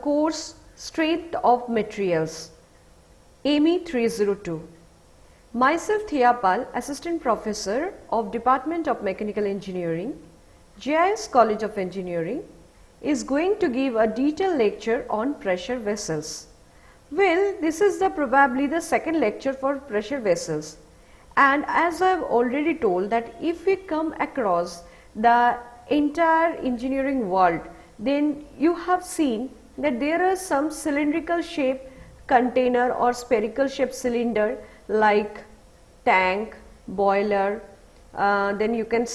course Strength of Materials, AME 302. Myself Thea Pal, Assistant Professor of Department of Mechanical Engineering, JIS College of Engineering, is going to give a detailed lecture on pressure vessels. Well, this is probably the second lecture for pressure vessels, and as I have already told that if we come across the entire engineering world, then you have seen that there are some cylindrical shape container or spherical shape cylinder like tank, boiler, then you can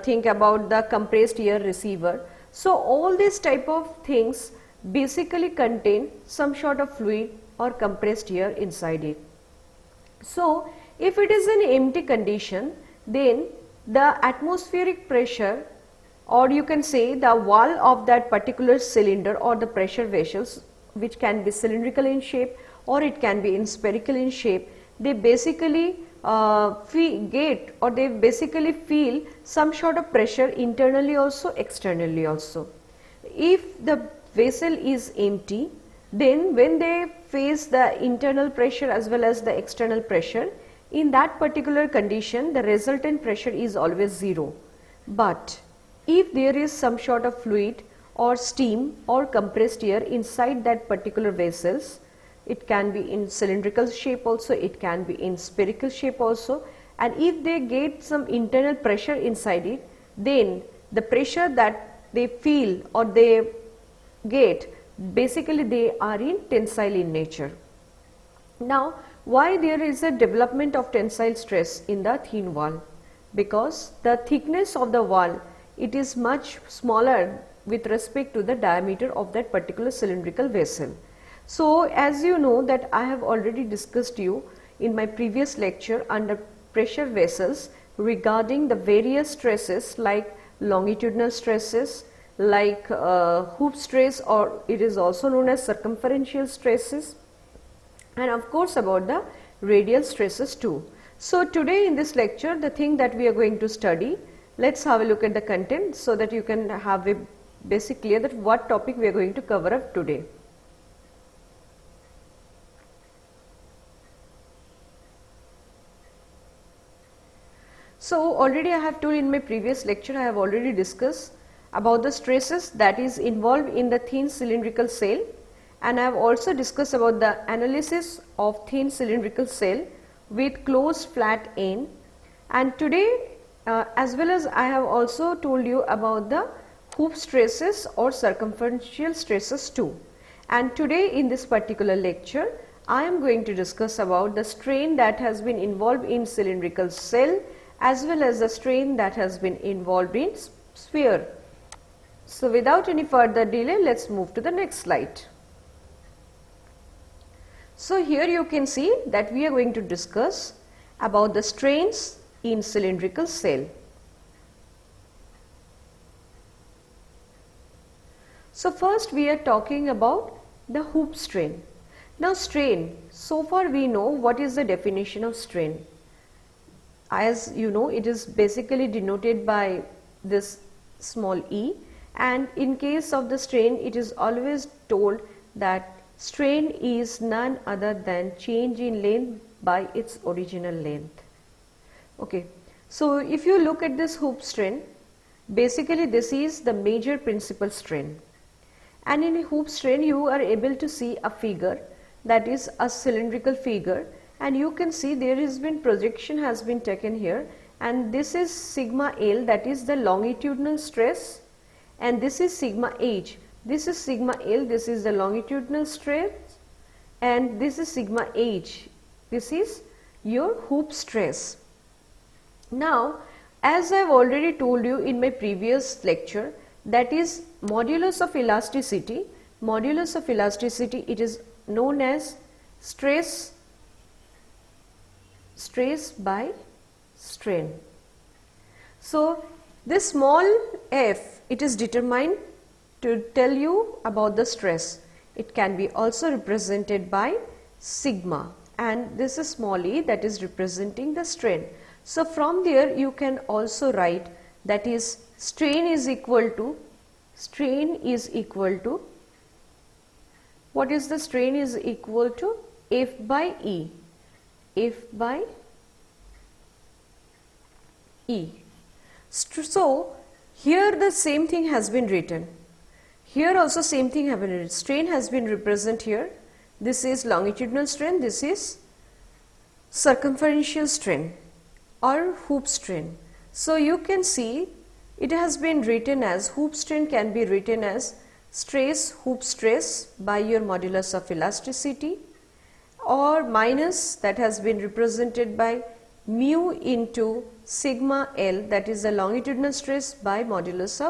think about the compressed air receiver. So all these type of things basically contain some sort of fluid or compressed air inside it. So if it is an empty condition, then the atmospheric pressure, or you can say the wall of that particular cylinder or the pressure vessels, which can be cylindrical in shape or it can be in spherical in shape, they basically they basically feel some sort of pressure internally also, externally also. If the vessel is empty, then when they face the internal pressure as well as the external pressure, in that particular condition the resultant pressure is always zero. But if there is some sort of fluid or steam or compressed air inside that particular vessels, it can be in cylindrical shape also, it can be in spherical shape also, and if they get some internal pressure inside it, then the pressure that they feel or they get, basically they are in tensile in nature. Now, why there is a development of tensile stress in the thin wall? Because the thickness of the wall, it is much smaller with respect to the diameter of that particular cylindrical vessel. So as you know that I have already discussed you in my previous lecture under pressure vessels regarding the various stresses like longitudinal stresses, like hoop stress, or it is also known as circumferential stresses, and of course about the radial stresses too. So today in this lecture, the thing that we are going to study, let's have a look at the content so that you can have a basic clear that what topic we are going to cover up today. So already I have told in my previous lecture, I have already discussed about the stresses that is involved in the thin cylindrical cell, and I have also discussed about the analysis of thin cylindrical cell with closed flat end, and today as well as I have also told you about the hoop stresses or circumferential stresses too. And today in this particular lecture, I am going to discuss about the strain that has been involved in cylindrical cell as well as the strain that has been involved in sphere. So without any further delay, let's move to the next slide. So here you can see that we are going to discuss about the strains in cylindrical cell. So first we are talking about the hoop strain. Now strain, so far we know what is the definition of strain. As you know, it is basically denoted by this small e, and in case of the strain it is always told that strain is none other than change in length by its original length. Okay. So if you look at this hoop strain, basically this is the major principal strain, and in a hoop strain you are able to see a figure that is a cylindrical figure, and you can see there has been projection has been taken here, and this is sigma L, that is the longitudinal stress, and this is sigma H, this is sigma L, this is the longitudinal stress, and this is sigma H, this is your hoop stress. Now as I have already told you in my previous lecture, that is modulus of elasticity. Modulus of elasticity, it is known as stress by strain. So this small f, it is determined to tell you about the stress. It can be also represented by sigma, and this is small e, that is representing the strain. So from there you can also write, that is strain is equal to what is the strain is equal to F by E. F by E. So here the same thing has been written. Here also same thing has been written. Strain has been represented here. This is longitudinal strain, this is circumferential strain or hoop strain. So you can see it has been written as hoop strain can be written as stress, hoop stress by your modulus of elasticity, or minus that has been represented by mu into sigma L, that is the longitudinal stress by modulus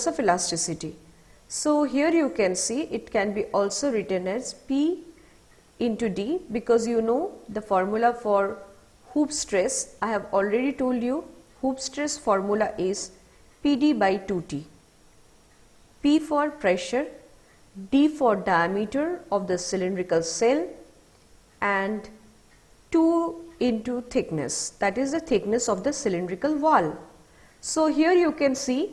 of elasticity. So here you can see it can be also written as P into D, because you know the formula for hoop stress. I have already told you hoop stress formula is PD by 2T. P for pressure, D for diameter of the cylindrical cell, and 2 into thickness, that is the thickness of the cylindrical wall. So here you can see,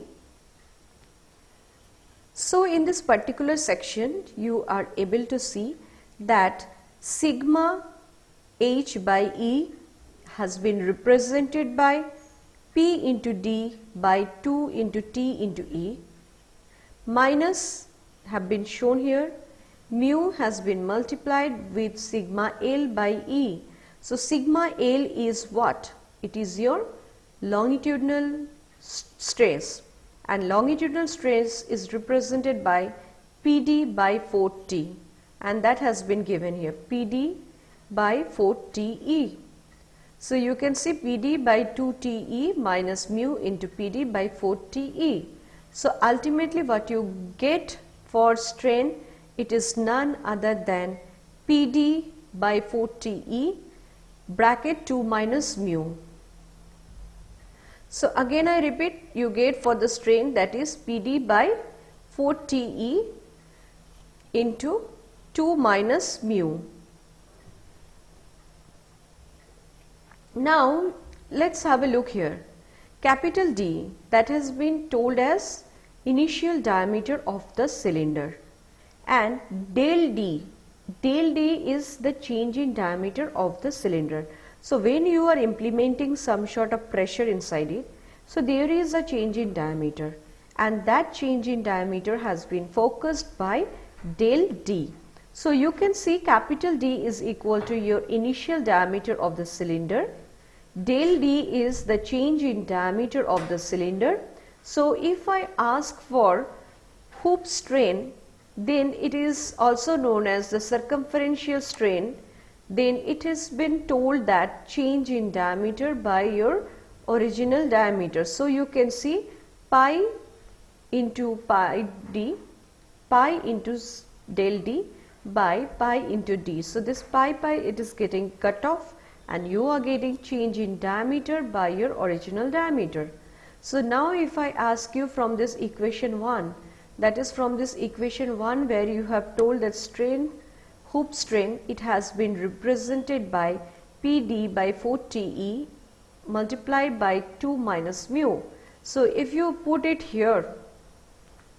so in this particular section you are able to see that sigma H by E has been represented by P into D by 2 into T into E, minus have been shown here, mu has been multiplied with sigma L by E. So sigma L is what? It is your longitudinal stress, and longitudinal stress is represented by PD by 4T, and that has been given here, PD by 4TE. So you can see PD by 2TE minus mu into PD by 4TE. So ultimately what you get for strain, it is none other than PD by 4TE bracket 2 minus mu. So again I repeat, you get for the strain, that is PD by 4TE into 2 minus mu. Now let's have a look here. Capital D, that has been told as initial diameter of the cylinder, and del D is the change in diameter of the cylinder. So when you are implementing some sort of pressure inside it, so there is a change in diameter, and that change in diameter has been focused by del D. So you can see capital D is equal to your initial diameter of the cylinder. Del D is the change in diameter of the cylinder. So if I ask for hoop strain, then it is also known as the circumferential strain. Then it has been told that change in diameter by your original diameter. So you can see pi into pi D, pi into del D by pi into D. So this pi it is getting cut off, and you are getting change in diameter by your original diameter. So now if I ask you from this equation 1, that is from this equation 1 where you have told that strain, hoop strain, it has been represented by PD by 4TE multiplied by 2 minus mu. So if you put it here,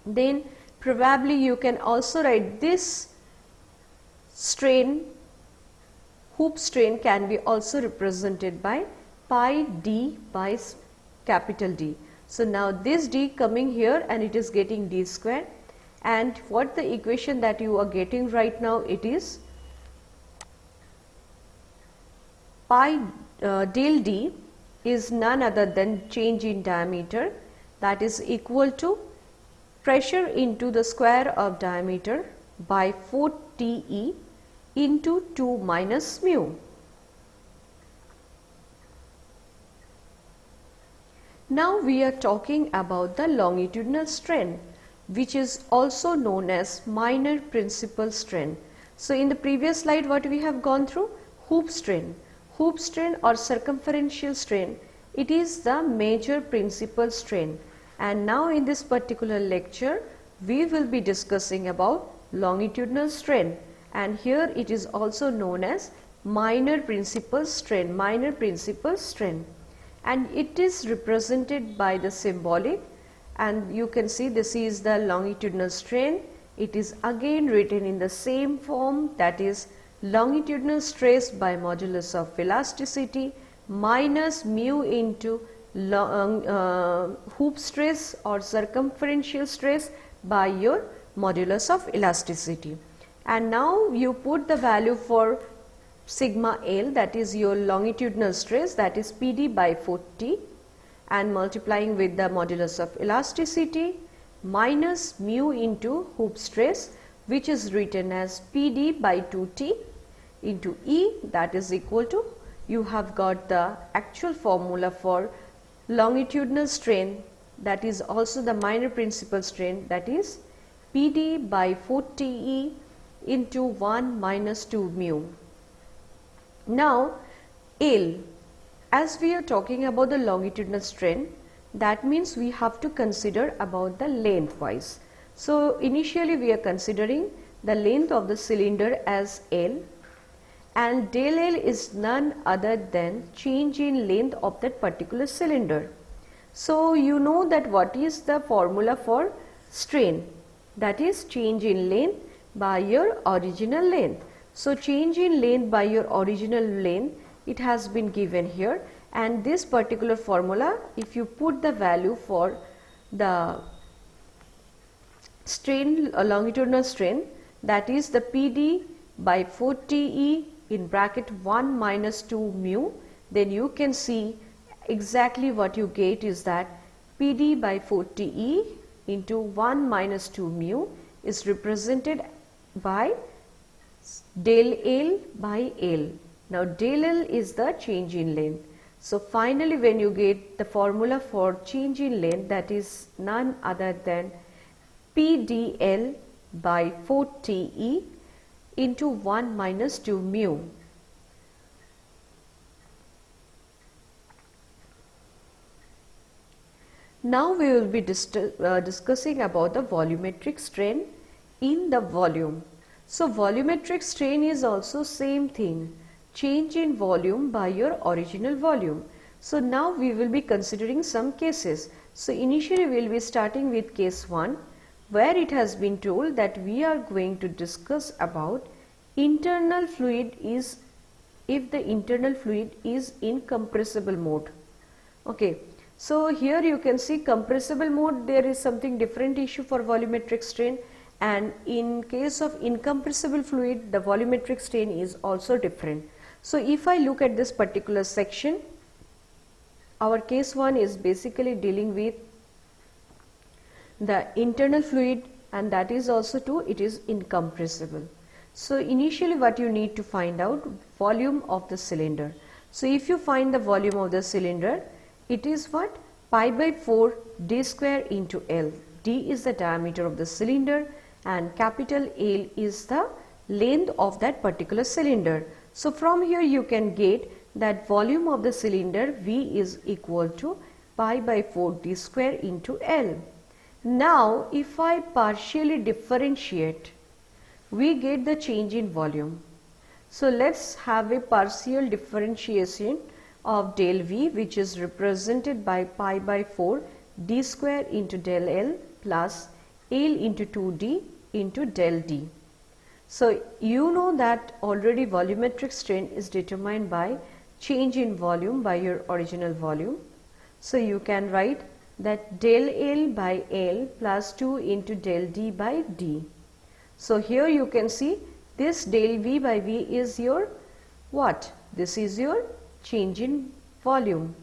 then probably you can also write this strain, hoop strain can be also represented by pi D by capital D. So now this D coming here, and it is getting D square, and what the equation that you are getting right now, it is pi del D is none other than change in diameter, that is equal to pressure into the square of diameter by 4TE into 2 minus mu. Now we are talking about the longitudinal strain, which is also known as minor principal strain. So in the previous slide what we have gone through, hoop strain or circumferential strain, it is the major principal strain, and now in this particular lecture we will be discussing about longitudinal strain, and here it is also known as minor principal strain, and it is represented by the symbolic, and you can see this is the longitudinal strain, it is again written in the same form, that is longitudinal stress by modulus of elasticity minus mu into hoop stress or circumferential stress by your modulus of elasticity. And now you put the value for sigma L, that is your longitudinal stress, that is PD by 40, and multiplying with the modulus of elasticity minus mu into hoop stress, which is written as PD by 2T into E, that is equal to, you have got the actual formula for longitudinal strain, that is also the minor principal strain, that is PD by 4TE into 1 minus 2 mu. Now L, as we are talking about the longitudinal strain, that means we have to consider about the length wise. So initially we are considering the length of the cylinder as L, and del L is none other than change in length of that particular cylinder. So you know that what is the formula for strain, that is change in length by your original length. So change in length by your original length, it has been given here, and this particular formula, if you put the value for the strain, longitudinal strain, that is the PD by 4TE in bracket 1 minus 2 mu, then you can see exactly what you get is that PD by 4TE into 1 minus 2 mu is represented by del L by L. Now del L is the change in length. So finally when you get the formula for change in length, that is none other than PdL by 4TE into 1 minus 2 mu. Now we will be discussing about the volumetric strain in the volume. So volumetric strain is also same thing, change in volume by your original volume. So now we will be considering some cases. So initially we will be starting with case 1, where it has been told that we are going to discuss about internal fluid is, if the internal fluid is in compressible mode. Okay. So here you can see compressible mode, there is something different issue for volumetric strain, and in case of incompressible fluid the volumetric strain is also different. So if I look at this particular section, our case 1 is basically dealing with the internal fluid, and that is also too, it is incompressible. So initially what you need to find out, volume of the cylinder. So if you find the volume of the cylinder, it is what? Pi by 4 d square into L. D is the diameter of the cylinder and capital L is the length of that particular cylinder. So from here you can get that volume of the cylinder V is equal to pi by 4 d square into L. Now if I partially differentiate, we get the change in volume. So let's have a partial differentiation of del V, which is represented by pi by 4 d square into del L plus L into 2d into del D. So you know that already volumetric strain is determined by change in volume by your original volume. So you can write that del L by L plus 2 into del D by D. So here you can see this del V by V is your what? This is your change in volume.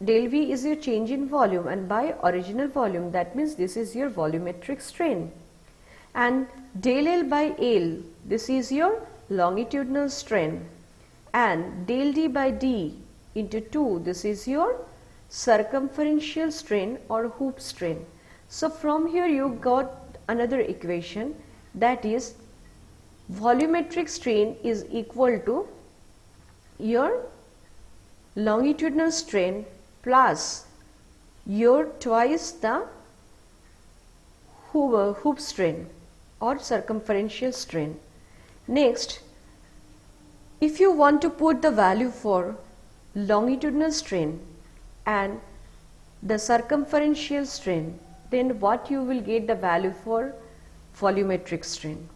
Del V is your change in volume, and by original volume, that means this is your volumetric strain. And del L by L, this is your longitudinal strain, and del D by D into 2, this is your circumferential strain or hoop strain. So from here you got another equation, that is volumetric strain is equal to your longitudinal strain plus your twice the hoop strain or circumferential strain. Next, if you want to put the value for longitudinal strain and the circumferential strain, then what you will get the value for volumetric strain.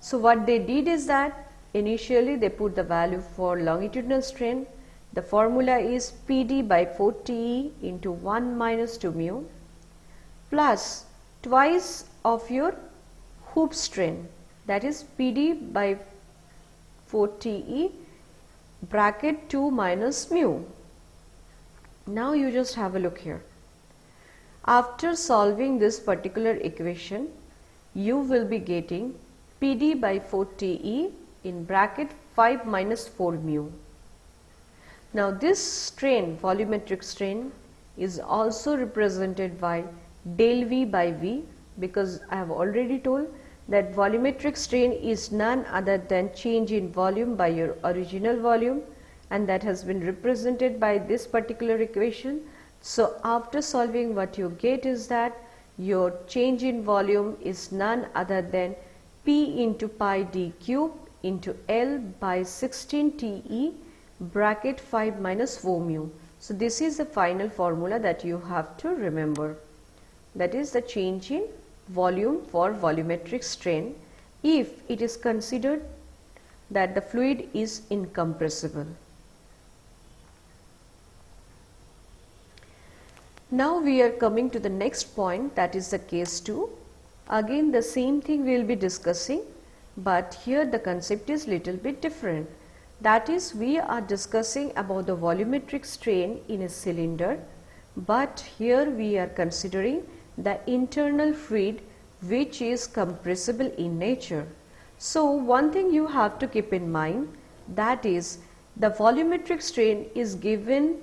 So what they did is that initially they put the value for longitudinal strain. The formula is PD by 4TE into 1 minus 2 mu plus twice of your hoop strain, that is PD by 4TE bracket 2 minus mu. Now you just have a look here. After solving this particular equation, you will be getting PD by 4TE in bracket 5 minus 4 mu. Now this strain, volumetric strain, is also represented by del V by V, because I have already told that volumetric strain is none other than change in volume by your original volume, and that has been represented by this particular equation. So after solving, what you get is that your change in volume is none other than P into pi d cube into L by 16 TE bracket 5 minus 4 mu. So this is the final formula that you have to remember. That is the change in volume for volumetric strain if it is considered that the fluid is incompressible. Now we are coming to the next point, that is the case 2. Again the same thing we will be discussing, but here the concept is little bit different. That is, we are discussing about the volumetric strain in a cylinder, but here we are considering the internal fluid which is compressible in nature. So one thing you have to keep in mind, that is the volumetric strain is given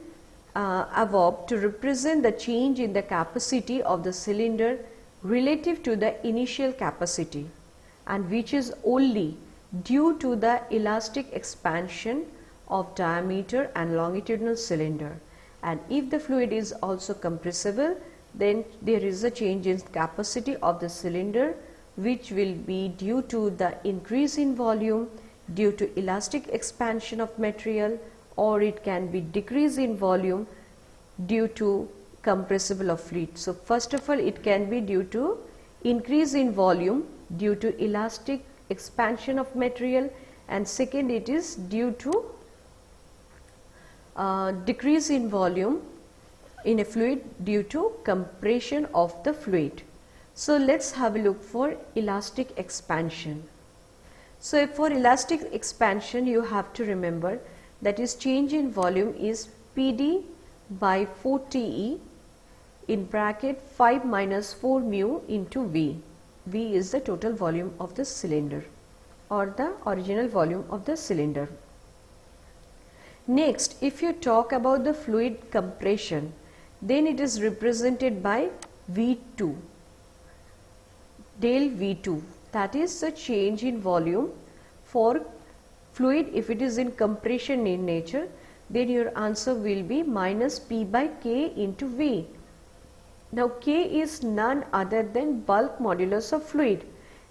above to represent the change in the capacity of the cylinder relative to the initial capacity, and which is only due to the elastic expansion of diameter and longitudinal cylinder. And if the fluid is also compressible, then there is a change in capacity of the cylinder which will be due to the increase in volume due to elastic expansion of material, or it can be decrease in volume due to compressible of fluid. So first of all, it can be due to increase in volume due to elastic expansion of material, and second, it is due to decrease in volume in a fluid due to compression of the fluid. So let's have a look for elastic expansion. So for elastic expansion, you have to remember that is change in volume is PD by 4TE in bracket 5 minus 4 mu into V. V is the total volume of the cylinder or the original volume of the cylinder. Next, if you talk about the fluid compression, then it is represented by V2, del V2, that is the change in volume for fluid. If it is in compression in nature, then your answer will be minus P by K into V. Now K is none other than bulk modulus of fluid,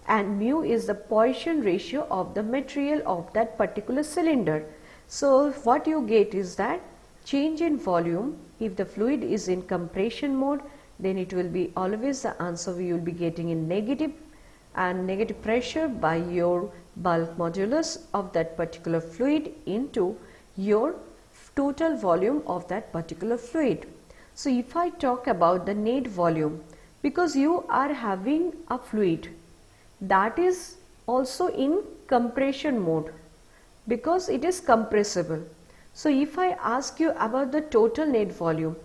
and mu is the Poisson ratio of the material of that particular cylinder. So what you get is that change in volume, if the fluid is in compression mode, then it will be always the answer you will be getting in negative, and negative pressure by your bulk modulus of that particular fluid into your total volume of that particular fluid. So if I talk about the net volume, because you are having a fluid that is also in compression mode, because it is compressible. So if I ask you about the total net volume,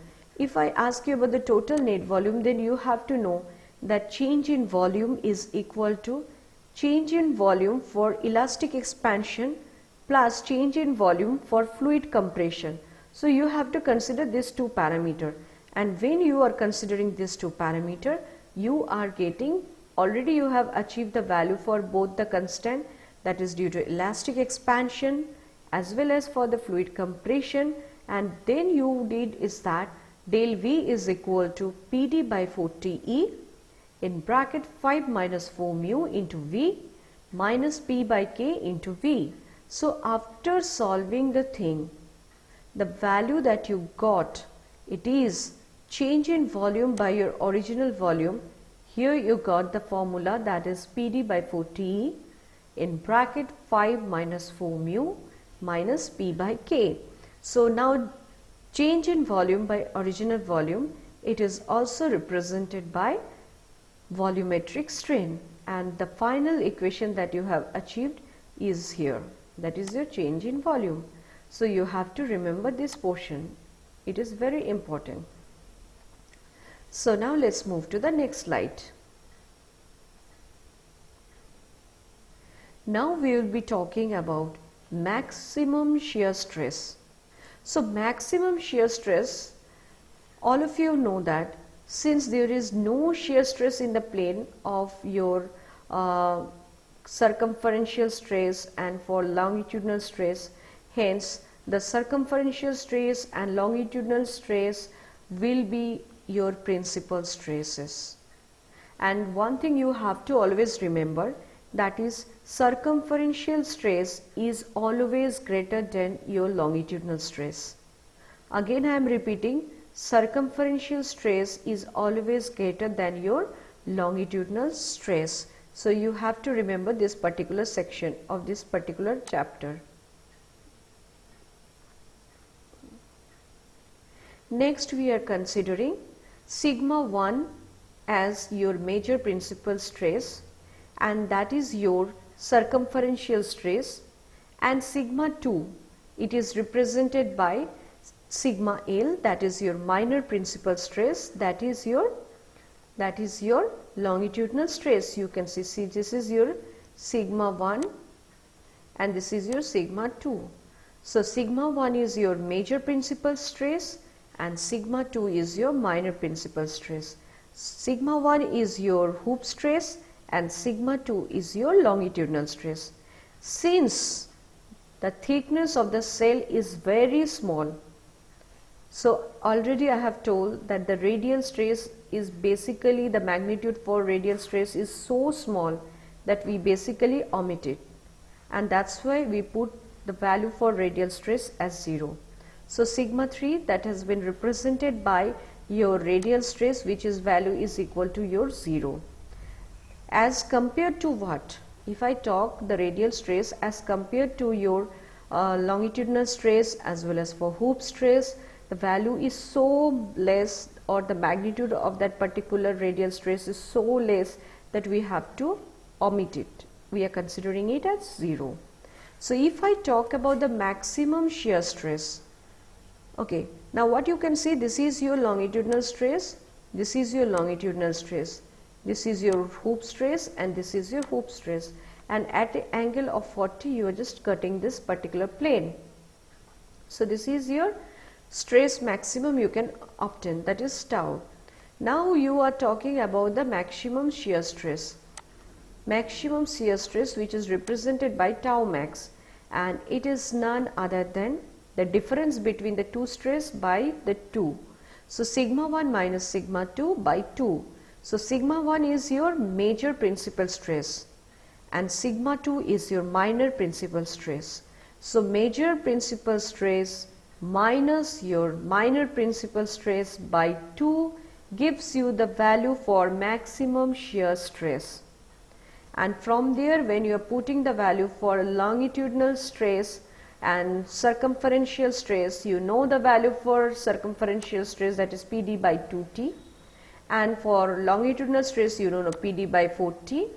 then you have to know that change in volume is equal to change in volume for elastic expansion plus change in volume for fluid compression. So you have to consider these two parameters, and when you are considering these two parameters, you are getting, already you have achieved the value for both the constant, that is due to elastic expansion as well as for the fluid compression, and then you did is that del V is equal to PD by 4TE in bracket 5 minus 4 mu into V minus P by K into V. So after solving the thing, the value that you got, it is change in volume by your original volume. Here you got the formula, that is PD by 4TE in bracket 5 minus 4 mu minus P by K. So now change in volume by original volume, it is also represented by volumetric strain, and the final equation that you have achieved is here, that is your change in volume. So you have to remember this portion, it is very important. So now let's move to the next slide. Now we will be talking about maximum shear stress. So maximum shear stress, all of you know that since there is no shear stress in the plane of your circumferential stress and for longitudinal stress, hence the circumferential stress and longitudinal stress will be your principal stresses. And one thing you have to always remember, that is circumferential stress is always greater than your longitudinal stress. Again I am repeating, circumferential stress is always greater than your longitudinal stress. So you have to remember this particular section of this particular chapter. Next we are considering sigma 1 as your major principal stress, and that is your circumferential stress, and sigma 2, it is represented by sigma L, that is your minor principal stress, that is your longitudinal stress. You can see this is your sigma 1 and this is your sigma 2. So sigma 1 is your major principal stress and sigma 2 is your minor principal stress. Sigma 1 is your hoop stress and sigma 2 is your longitudinal stress. Since the thickness of the cell is very small, so already I have told that the radial stress is basically, the magnitude for radial stress is so small that we basically omit it, and that's why we put the value for radial stress as 0. So sigma 3, that has been represented by your radial stress, which is value is equal to your 0. As compared to what? If I talk the radial stress as compared to your longitudinal stress as well as for hoop stress, the value is so less, or the magnitude of that particular radial stress is so less that we have to omit it. We are considering it as 0. So if I talk about the maximum shear stress, okay, now what you can see, this is your longitudinal stress, this is your longitudinal stress, this is your hoop stress and this is your hoop stress, and at an angle of 40 you are just cutting this particular plane. So this is your stress maximum you can obtain, that is tau. Now you are talking about the maximum shear stress. Maximum shear stress, which is represented by tau max, and it is none other than the difference between the two stress by the 2. So sigma 1 minus sigma 2 by 2. So sigma 1 is your major principal stress and sigma 2 is your minor principal stress. So major principal stress minus your minor principal stress by 2 gives you the value for maximum shear stress. And from there, when you are putting the value for longitudinal stress and circumferential stress, you know the value for circumferential stress, that is PD by 2T, and for longitudinal stress you know PD by 4T.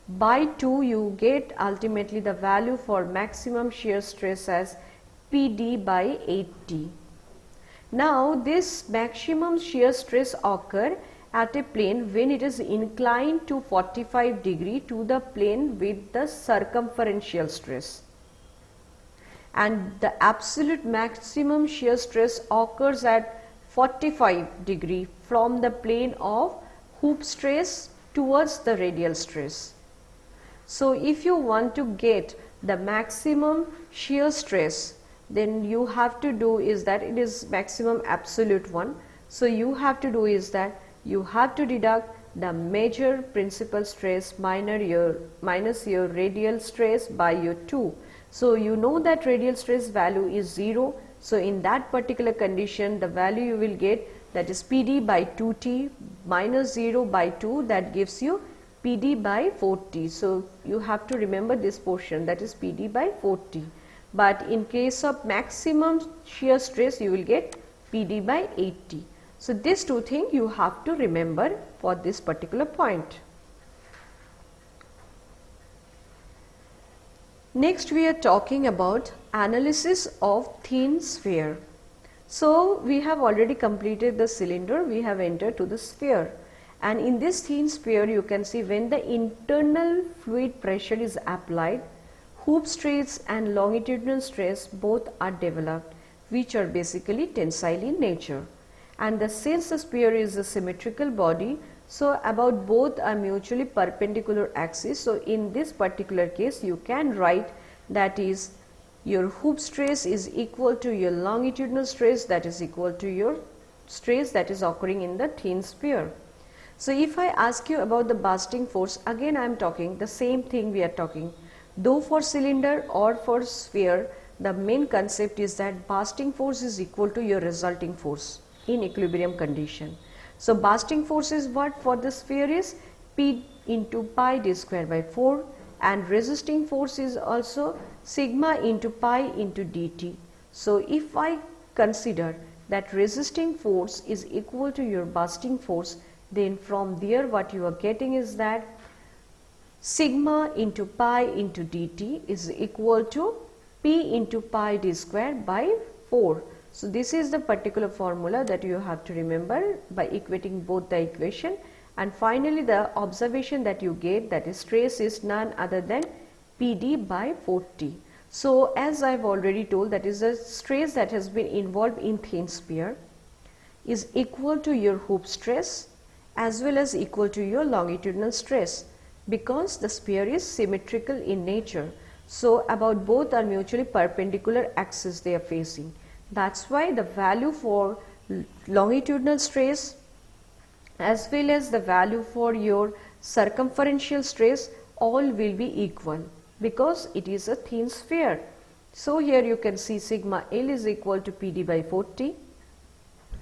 By 2 you get ultimately the value for maximum shear stress as PD by 8T. Now this maximum shear stress occur at a plane when it is inclined to 45 degree to the plane with the circumferential stress, and the absolute maximum shear stress occurs at 45 degree from the plane of hoop stress towards the radial stress. So if you want to get the maximum shear stress, then you have to do is that it is maximum absolute one. So you have to do is that you have to deduct the major principal stress minus your radial stress by your 2. So you know that radial stress value is 0. So in that particular condition the value you will get that is PD by 2T minus 0 by 2, that gives you PD by 4T. So you have to remember this portion, that is PD by 4T. But in case of maximum shear stress, you will get PD by 8T. So these two things you have to remember for this particular point. Next we are talking about analysis of thin sphere. So we have already completed the cylinder, we have entered to the sphere, and in this thin sphere you can see when the internal fluid pressure is applied, hoop stress and longitudinal stress both are developed, which are basically tensile in nature. And since the sphere is a symmetrical body, so about both are mutually perpendicular axis. So in this particular case you can write that is your hoop stress is equal to your longitudinal stress, that is equal to your stress that is occurring in the thin sphere. So if I ask you about the bursting force, again I am talking the same thing we are talking. Though for cylinder or for sphere, the main concept is that bursting force is equal to your resulting force in equilibrium condition. So bursting force is what for the sphere is P into pi d square by 4, and resisting force is also sigma into pi into dt. So if I consider that resisting force is equal to your bursting force, then from there what you are getting is that sigma into pi into dt is equal to P into pi d square by 4. So this is the particular formula that you have to remember by equating both the equation. And finally the observation that you get, that is stress is none other than PD by 4T. So as I have already told, that is the stress that has been involved in thin sphere is equal to your hoop stress as well as equal to your longitudinal stress, because the sphere is symmetrical in nature. So about both are mutually perpendicular axis they are facing. That's why the value for longitudinal stress as well as the value for your circumferential stress all will be equal, because it is a thin sphere. So here you can see sigma L is equal to PD by 4T,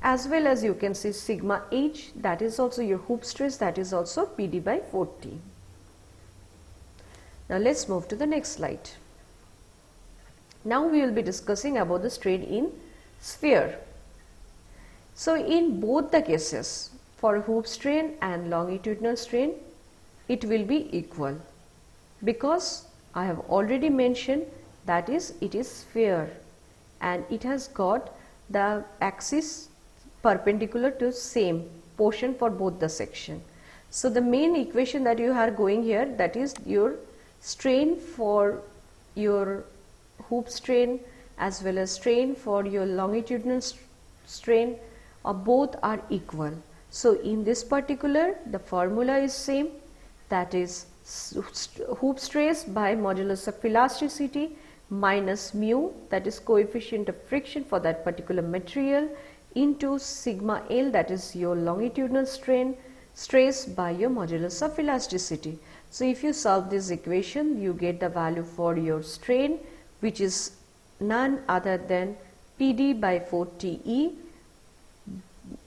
as well as you can see sigma H, that is also your hoop stress, that is also PD by 4T. Now let's move to the next slide. Now we will be discussing about the strain in sphere. So in both the cases, for hoop strain and longitudinal strain, it will be equal, because I have already mentioned that is it is sphere and it has got the axis perpendicular to same portion for both the section. So the main equation that you are going here, that is your strain for your hoop strain as well as strain for your longitudinal strain, both are equal. So in this particular the formula is same, that is hoop stress by modulus of elasticity minus mu, that is coefficient of friction for that particular material, into sigma L, that is your longitudinal strain stress by your modulus of elasticity. So if you solve this equation, you get the value for your strain, which is none other than PD by 4TE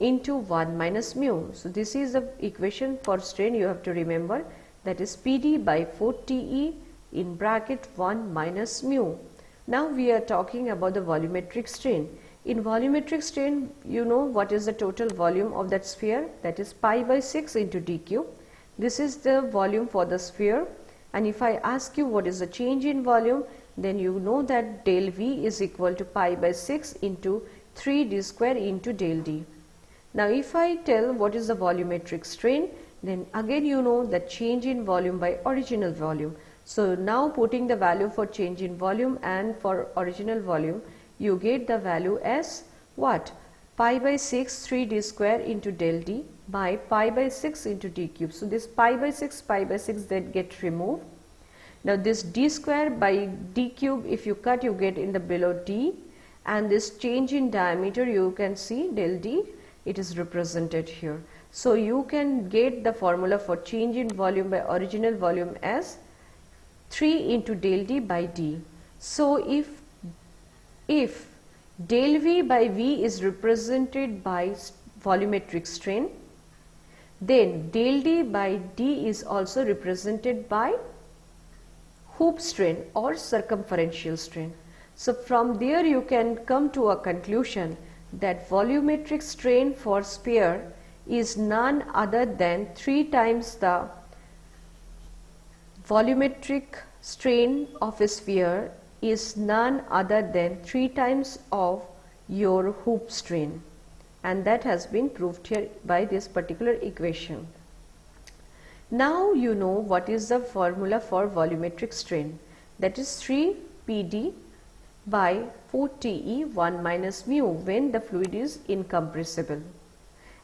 into 1 minus mu. So this is the equation for strain you have to remember, that is PD by 4TE in bracket 1 minus mu. Now we are talking about the volumetric strain. In volumetric strain, you know what is the total volume of that sphere, that is pi by 6 into d cube. This is the volume for the sphere, and if I ask you what is the change in volume, then you know that del V is equal to pi by 6 into 3d square into del D. Now if I tell what is the volumetric strain, then again you know that change in volume by original volume. So now putting the value for change in volume and for original volume, you get the value as what? Pi by 6 3d square into del D by pi by 6 into d cube. So this pi by 6 that get removed. Now this d square by d cube, if you cut, you get in the below d, and this change in diameter you can see del D, it is represented here. So you can get the formula for change in volume by original volume as 3 into del D by D. So if del V by V is represented by volumetric strain. Then del D by D is also represented by hoop strain or circumferential strain. So from there you can come to a conclusion that volumetric strain for sphere is none other than 3 times the volumetric strain of a sphere is none other than 3 times of your hoop strain, and that has been proved here by this particular equation. Now you know what is the formula for volumetric strain, that is 3 PD by 4 TE 1 minus mu when the fluid is incompressible,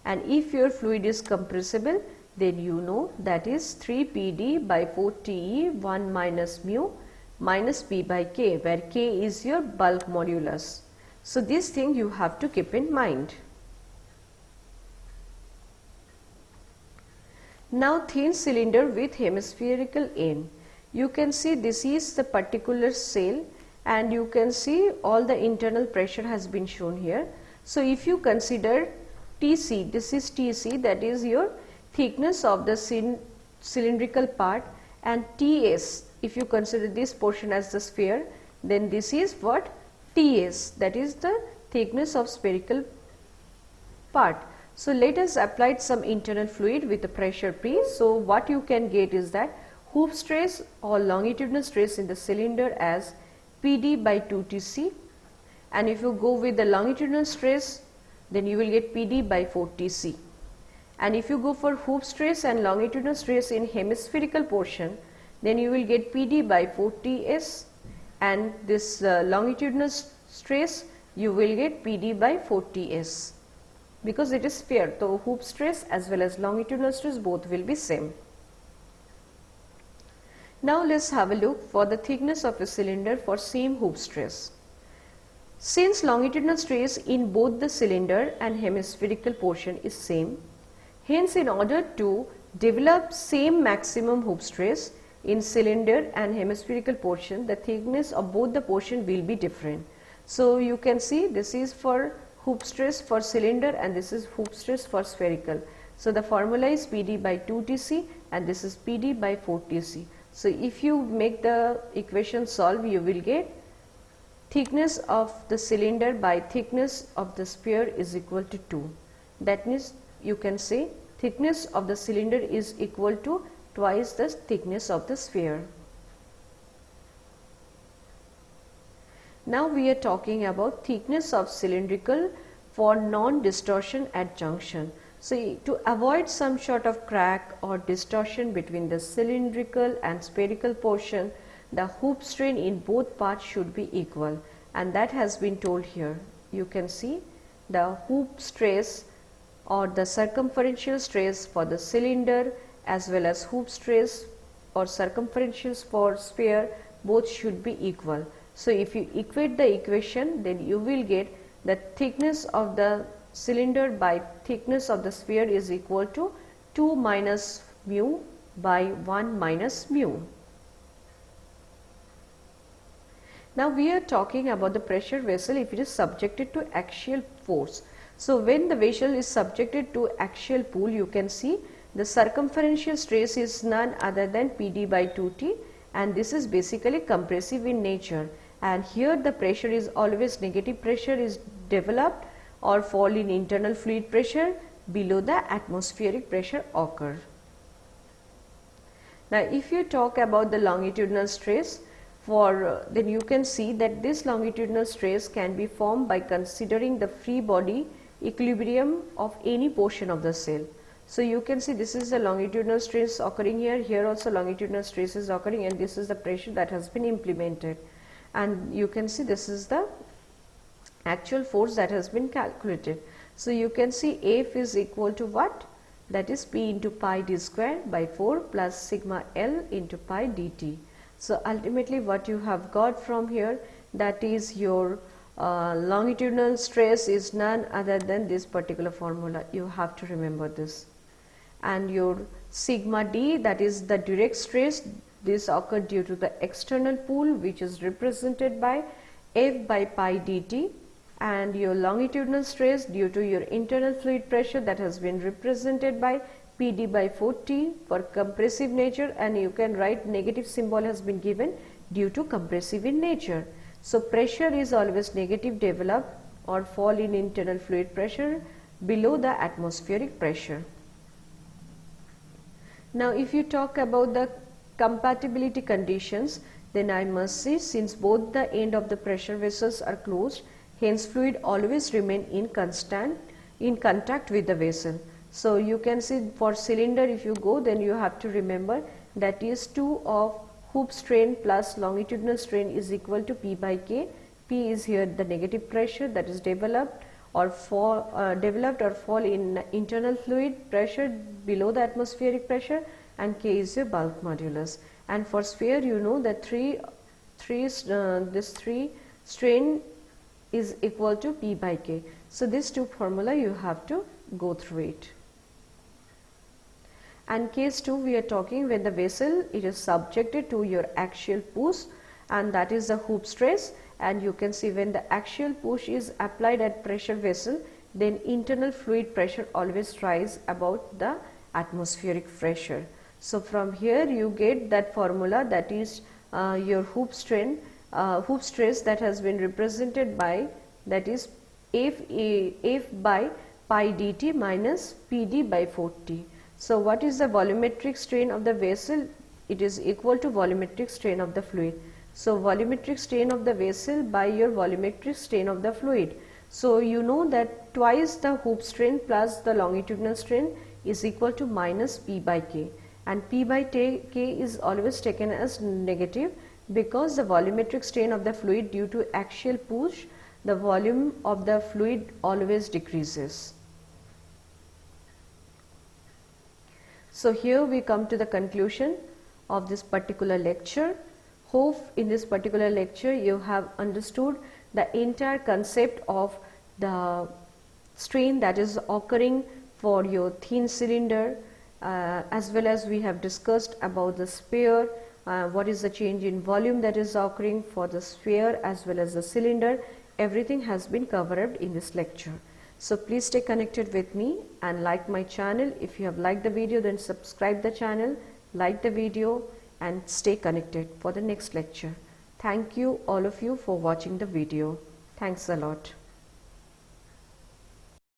and if your fluid is compressible, then you know that is 3 PD by 4 TE 1 minus mu minus P by K, where K is your bulk modulus. So this thing you have to keep in mind. Now thin cylinder with hemispherical end. You can see this is the particular cell, and you can see all the internal pressure has been shown here. So if you consider TC, this is TC, that is your thickness of the cylindrical part, and TS, if you consider this portion as the sphere, then this is what? TS, that is the thickness of spherical part. So let us apply some internal fluid with the pressure P. So what you can get is that hoop stress or longitudinal stress in the cylinder as PD by 2 TC, and if you go with the longitudinal stress, then you will get PD by 4 TC. And if you go for hoop stress and longitudinal stress in hemispherical portion, then you will get PD by 4 TS, and this longitudinal stress you will get PD by 4 TS, because it is sphere. So hoop stress as well as longitudinal stress both will be same. Now let's have a look for the thickness of a cylinder for same hoop stress. Since longitudinal stress in both the cylinder and hemispherical portion is same, hence in order to develop same maximum hoop stress in cylinder and hemispherical portion, the thickness of both the portion will be different. So you can see this is for hoop stress for cylinder and this is hoop stress for spherical. So the formula is PD by 2 TC and this is PD by 4 TC. So if you make the equation solve, you will get thickness of the cylinder by thickness of the sphere is equal to 2. That means you can say thickness of the cylinder is equal to twice the thickness of the sphere. Now we are talking about thickness of cylindrical for non-distortion at junction. So to avoid some sort of crack or distortion between the cylindrical and spherical portion, the hoop strain in both parts should be equal, and that has been told here. You can see the hoop stress or the circumferential stress for the cylinder as well as hoop stress or circumferential for sphere, both should be equal. So if you equate the equation, then you will get the thickness of the cylinder by thickness of the sphere is equal to 2 minus mu by 1 minus mu. Now we are talking about the pressure vessel if it is subjected to axial force. So when the vessel is subjected to axial pull, you can see the circumferential stress is none other than PD by 2T, and this is basically compressive in nature, and here the pressure is always negative pressure is developed or fall in internal fluid pressure below the atmospheric pressure occur. Now if you talk about the longitudinal stress for then you can see that this longitudinal stress can be formed by considering the free body equilibrium of any portion of the cell. So you can see this is the longitudinal stress occurring here, here also longitudinal stress is occurring, and this is the pressure that has been implemented, and you can see this is the actual force that has been calculated. So you can see F is equal to what? That is P into pi d square by 4 plus sigma L into pi dt. So ultimately what you have got from here, that is your longitudinal stress is none other than this particular formula. You have to remember this. And your sigma d, that is the direct stress, this occurred due to the external pull which is represented by F by pi dt, and your longitudinal stress due to your internal fluid pressure that has been represented by PD by 4T for compressive nature, and you can write negative symbol has been given due to compressive in nature. So pressure is always negative develop or fall in internal fluid pressure below the atmospheric pressure. Now if you talk about the compatibility conditions, then I must say, since both the end of the pressure vessels are closed, hence fluid always remain in contact with the vessel. So you can see for cylinder, if you go, then you have to remember that is 2 of hoop strain plus longitudinal strain is equal to P by K. P is here the negative pressure that is developed or fall in internal fluid pressure below the atmospheric pressure, and K is your bulk modulus. And for sphere, you know that this 3 strain is equal to P by K. So these two formula you have to go through it. And case 2, we are talking when the vessel it is subjected to your axial push, and that is the hoop stress, and you can see when the axial push is applied at pressure vessel, then internal fluid pressure always rise about the atmospheric pressure. So from here you get that formula, that is your hoop stress that has been represented by, that is F by pi dt minus PD by 4T. So what is the volumetric strain of the vessel? It is equal to volumetric strain of the fluid. So volumetric strain of the vessel by your volumetric strain of the fluid. So you know that twice the hoop strain plus the longitudinal strain is equal to minus P by K, and P by K is always taken as negative because the volumetric strain of the fluid due to axial push, the volume of the fluid always decreases. So here we come to the conclusion of this particular lecture. Hope in this particular lecture you have understood the entire concept of the strain that is occurring for your thin cylinder, as well as we have discussed about the sphere, what is the change in volume that is occurring for the sphere as well as the cylinder. Everything has been covered in this lecture. So please stay connected with me and like my channel. If you have liked the video, then subscribe the channel, like the video, and stay connected for the next lecture. Thank you all of you for watching the video. Thanks a lot.